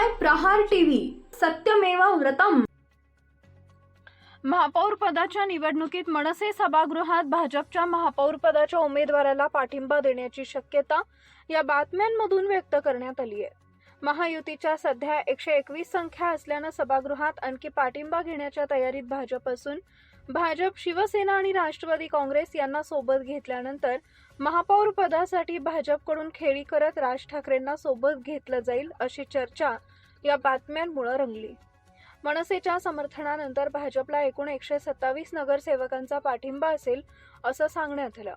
पाहताय प्रहार टीव्ही, सत्यमेव व्रतम। महापौर पदाच्या निवडणुकीत मनसे सभागृहात भाजपच्या महापौर पदाच्या उमेदवाराला पाठिंबा देण्याची शक्यता या बातम्यांमधून व्यक्त करण्यात आली आहे। महायुतीच्या सध्या 121 संख्या असल्याने सभागृहात आणखी पाठिंबा घेण्याच्या तयारीत भाजप असून भाजप, शिवसेना आणि राष्ट्रवादी काँग्रेस यांना सोबत घेतल्यानंतर महापौर पदासाठी भाजपकडून खेळी करत राज ठाकरेंना सोबत घेतलं जाईल अशी चर्चा या बातम्यांमुळे रंगली। मनसेच्या समर्थनानंतर भाजपला एकूण 127 नगरसेवकांचा पाठिंबा असेल असं सांगण्यात आलं।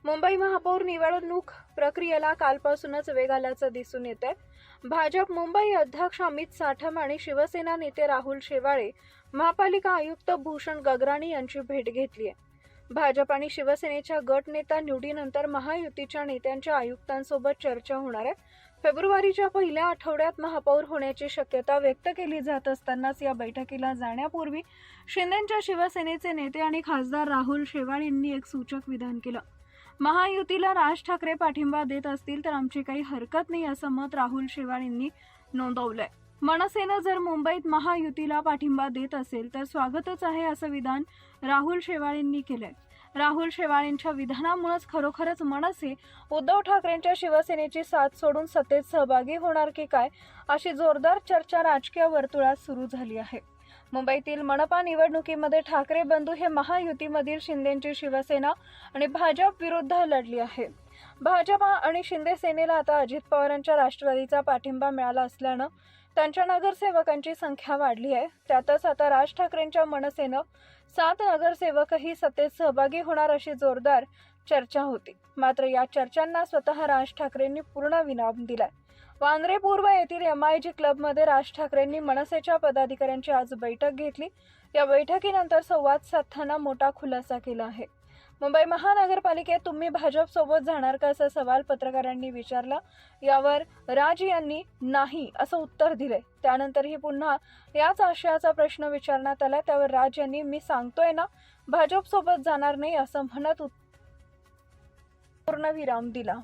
मुंबई महापौर निवडणूक प्रक्रियेला कालपासूनच वेग आल्याचं दिसून येतंय। भाजप मुंबई अध्यक्ष अमित साठम आणि शिवसेना नेते राहुल शेवाळे, महापालिका आयुक्त भूषण गगराणी यांची भेट घेतली आहे। भाजप आणि शिवसेनेच्या गट नेता निवडीनंतर महायुतीच्या नेत्यांच्या आयुक्तांसोबत चर्चा होणार आहे। फेब्रुवारीच्या पहिल्या आठवड्यात महापौर होण्याची शक्यता व्यक्त केली जात असतानाच या बैठकीला जाण्यापूर्वी शिंदेच्या शिवसेनेचे नेते आणि खासदार राहुल शेवाळे यांनी एक सूचक विधान केलं। महायुतीला राज ठाकरे पाठिंबा देत असतील तर आमची काही हरकत नाही असं मत राहुल शेवाळे यांनी नोंदवलंय। मनसेनं जर मुंबईत महायुतीला पाठिंबा देत असेल तर स्वागतच आहे असं विधान राहुल शेवाळे यांनी केलंय। राहुल शेवाळेंच्या विधानामुळेच खरोखरच मनसे उद्धव ठाकरेंच्या शिवसेनेची साथ सोडून सत्तेत सहभागी होणार की काय अशी जोरदार चर्चा राजकीय वर्तुळात सुरू झाली आहे। मुंबईतील मनपा निवडणुकीमध्ये ठाकरे बंधू हे महायुतीमधील शिंदेची शिवसेना आणि भाजप विरुद्ध लढली आहे। भाजप आणि शिंदे सेनेला आता अजित पवारांच्या राष्ट्रवादीचा पाठिंबा मिळाला असल्यानं त्यांच्या नगरसेवकांची संख्या वाढली आहे। त्यातच आता राज ठाकरेंच्या मनसेनं 7 नगरसेवकही सत्तेत सहभागी होणार अशी जोरदार चर्चा होती। मात्र या चर्चांना स्वतः राज ठाकरेंनी पूर्ण विराम दिलाय। वांद्रे पूर्व येथील MIG क्लबमध्ये राज ठाकरेंनी मनसेच्या पदाधिकाऱ्यांची आज बैठक घेतली। या बैठकीनंतर संवाद साधताना मोठा खुलासा केला आहे। मुंबई महानगरपालिकेत तुम्ही भाजप सोबत जाणार का असा सवाल पत्रकारांनी विचारला। यावर राज यांनी नाही असं उत्तर दिले। त्यानंतरही पुन्हा याच आशयाचा प्रश्न विचारण्यात आला। त्यावर राज यांनी मी सांगतोय ना भाजप सोबत जाणार नाही असं म्हणत पूर्ण विराम दिला।